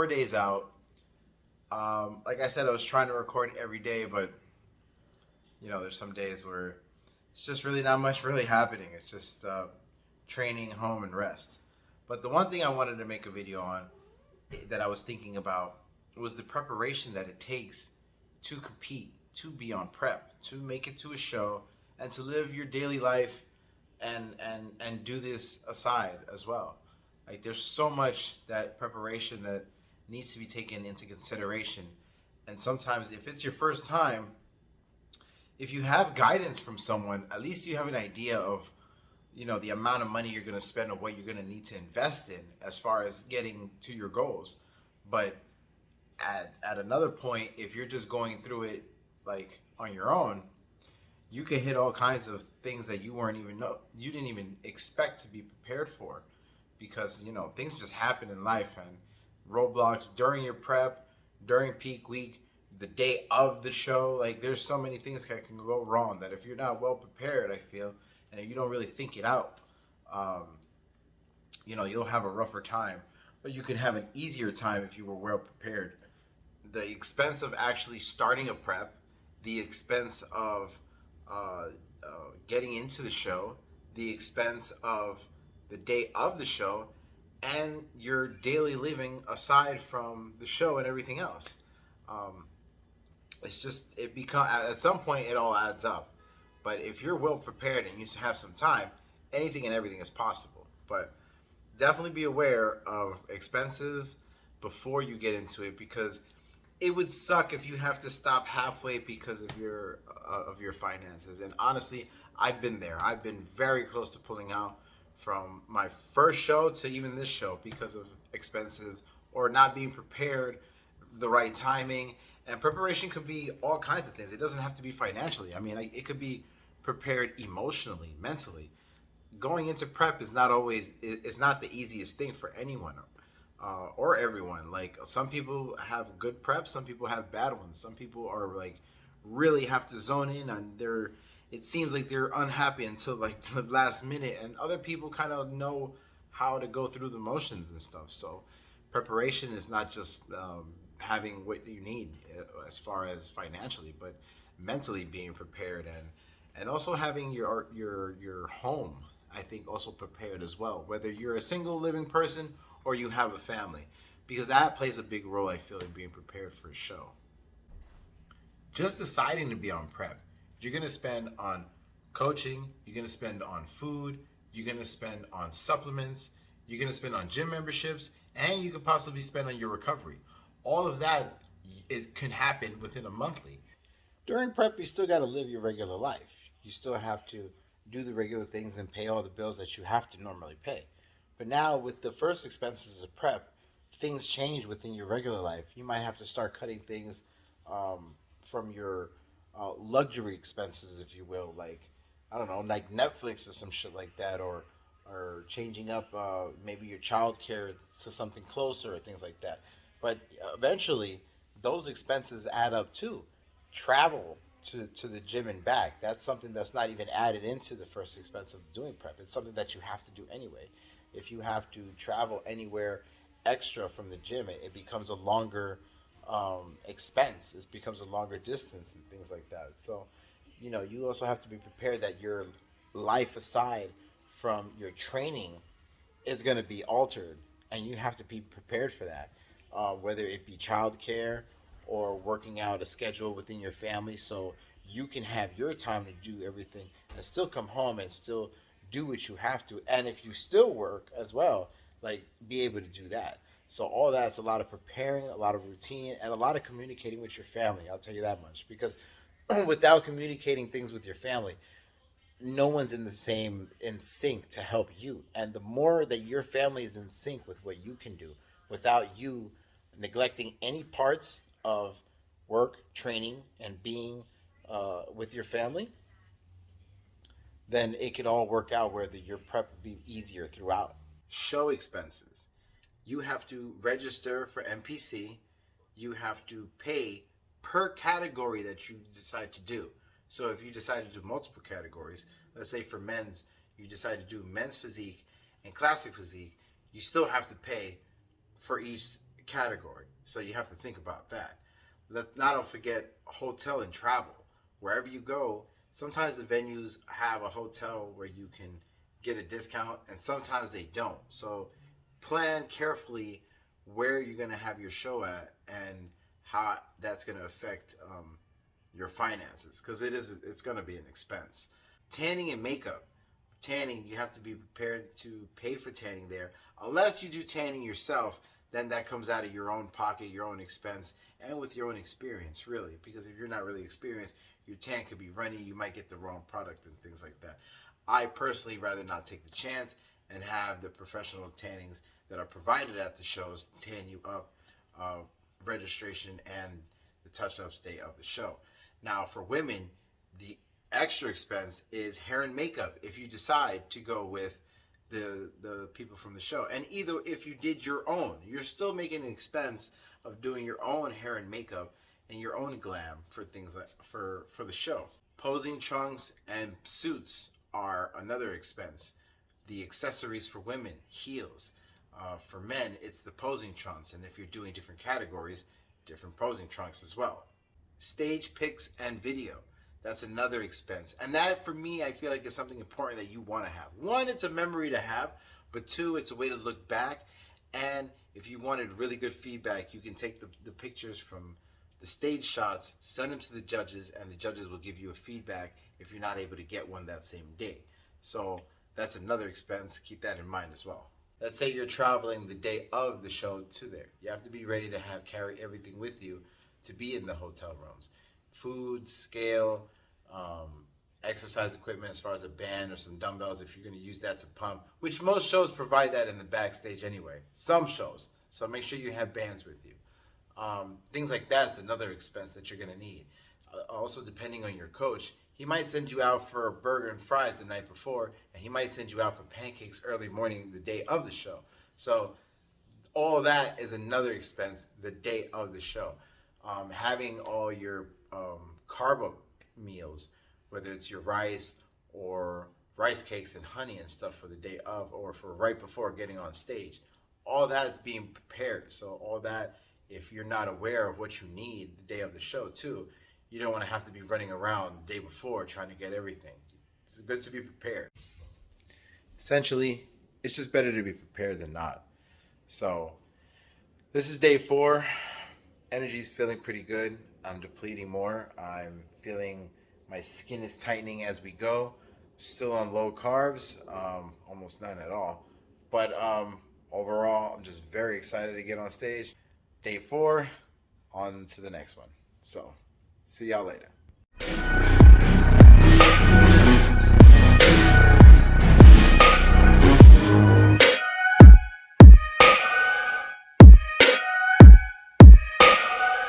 4 days out. Like I said, I was trying to record every day, but there's some days where it's just really not much really happening. It's just training, home, and rest. But the one thing I wanted to make a video on that I was thinking about was the preparation that it takes to compete, to be on prep, to make it to a show, and to live your daily life and do this aside as well. Like there's so much that preparation that needs to be taken into consideration. And sometimes if it's your first time, if you have guidance from someone, at least you have an idea of the amount of money you're going to spend or what you're going to need to invest in as far as getting to your goals. But at another point, if you're just going through it like on your own, you can hit all kinds of things that you didn't even expect to be prepared for, because things just happen in life, and roadblocks during your prep, during peak week, the day of the show. Like there's so many things that can go wrong that if you're not well prepared, I feel, and if you don't really think it out, um, you'll have a rougher time. But you can have an easier time if you were well prepared. The expense of actually starting a prep, the expense of uh, uh, getting into the show, the expense of the day of the show, and your daily living aside from the show and everything else. Um, it's just it become at some point it all adds up. But if you're well prepared and you have some time, anything and everything is possible. But definitely be aware of expenses before you get into it, because it would suck if you have to stop halfway because of your finances. And honestly, I've been there. I've been very close to pulling out from my first show to even this show because of expenses or not being prepared, the right timing. And preparation could be all kinds of things. It doesn't have to be financially. I mean, it could be prepared emotionally, mentally. Going into prep is not always it's not the easiest thing for anyone, or everyone. Like some people have good preps, some people have bad ones. Some people are like really have to zone in on their. It seems like they're unhappy until like the last minute, and other people kind of know how to go through the motions and stuff. So preparation is not just having what you need as far as financially, but mentally being prepared, and also having your home, I think, also prepared as well, whether you're a single living person or you have a family, because that plays a big role, I feel, in being prepared for a show. Just deciding to be on prep, you're going to spend on coaching, you're going to spend on food, you're going to spend on supplements, you're going to spend on gym memberships, and you could possibly spend on your recovery. All of that can happen within a monthly. During prep, you still got to live your regular life. You still have to do the regular things and pay all the bills that you have to normally pay. But now, with the first expenses of prep, things change within your regular life. You might have to start cutting things from your luxury expenses, if you will, like I don't know, like Netflix or some shit like that, or changing up maybe your child care to something closer or things like that. But eventually, those expenses add up too. Travel to the gym and back. That's something that's not even added into the first expense of doing prep. It's something that you have to do anyway. If you have to travel anywhere extra from the gym, it becomes a longer expense. It becomes a longer distance and things like that. So, you also have to be prepared that your life aside from your training is going to be altered, and you have to be prepared for that. Whether it be childcare or working out a schedule within your family, so you can have your time to do everything and still come home and still do what you have to. And if you still work as well, like be able to do that. So all that's a lot of preparing, a lot of routine, and a lot of communicating with your family. I'll tell you that much, because without communicating things with your family, no one's in sync to help you. And the more that your family is in sync with what you can do without you neglecting any parts of work, training, and being with your family, then it could all work out where your prep would be easier throughout. Show expenses. You have to register for NPC. You have to pay per category that you decide to do. So if you decide to do multiple categories, let's say for men's, you decide to do men's physique and classic physique, you still have to pay for each category. So you have to think about that. Let's not forget hotel and travel. Wherever you go, sometimes the venues have a hotel where you can get a discount, and sometimes they don't. So plan carefully where you're going to have your show at and how that's going to affect your finances, because it's going to be an expense. Tanning and makeup. Tanning, you have to be prepared to pay for tanning there. Unless you do tanning yourself, then that comes out of your own pocket, your own expense, and with your own experience, really. Because if you're not really experienced, your tan could be runny, you might get the wrong product and things like that. I personally rather not take the chance and have the professional tannings that are provided at the shows tan you up, registration and the touch-ups day of the show. Now, for women, the extra expense is hair and makeup if you decide to go with the people from the show. And either if you did your own, you're still making an expense of doing your own hair and makeup and your own glam for things like for the show. Posing trunks and suits are another expense. The accessories for women, heels. For men, it's the posing trunks, and if you're doing different categories, different posing trunks as well. Stage pics and video. That's another expense. And that, for me, I feel like is something important that you want to have. One, it's a memory to have, but two, it's a way to look back. And if you wanted really good feedback, you can take the pictures from the stage shots, send them to the judges, and the judges will give you a feedback if you're not able to get one that same day. So that's another expense. Keep that in mind as well. Let's say you're traveling the day of the show to there. You have to be ready to carry everything with you to be in the hotel rooms. Food, scale, exercise equipment as far as a band or some dumbbells if you're going to use that to pump, which most shows provide that in the backstage anyway. Some shows. So make sure you have bands with you. Things like that's another expense that you're going to need. Also, depending on your coach, he might send you out for a burger and fries the night before, and he might send you out for pancakes early morning the day of the show. So all of that is another expense the day of the show. Having all your carbo meals, whether it's your rice or rice cakes and honey and stuff for the day of or for right before getting on stage, all that is being prepared. So all that, if you're not aware of what you need the day of the show too, you don't want to have to be running around the day before trying to get everything. It's good to be prepared. Essentially, it's just better to be prepared than not. So this is day 4. Energy's feeling pretty good. I'm depleting more. I'm feeling my skin is tightening as we go. Still on low carbs, almost none at all. But overall, I'm just very excited to get on stage. Day 4, on to the next one. So, see y'all later.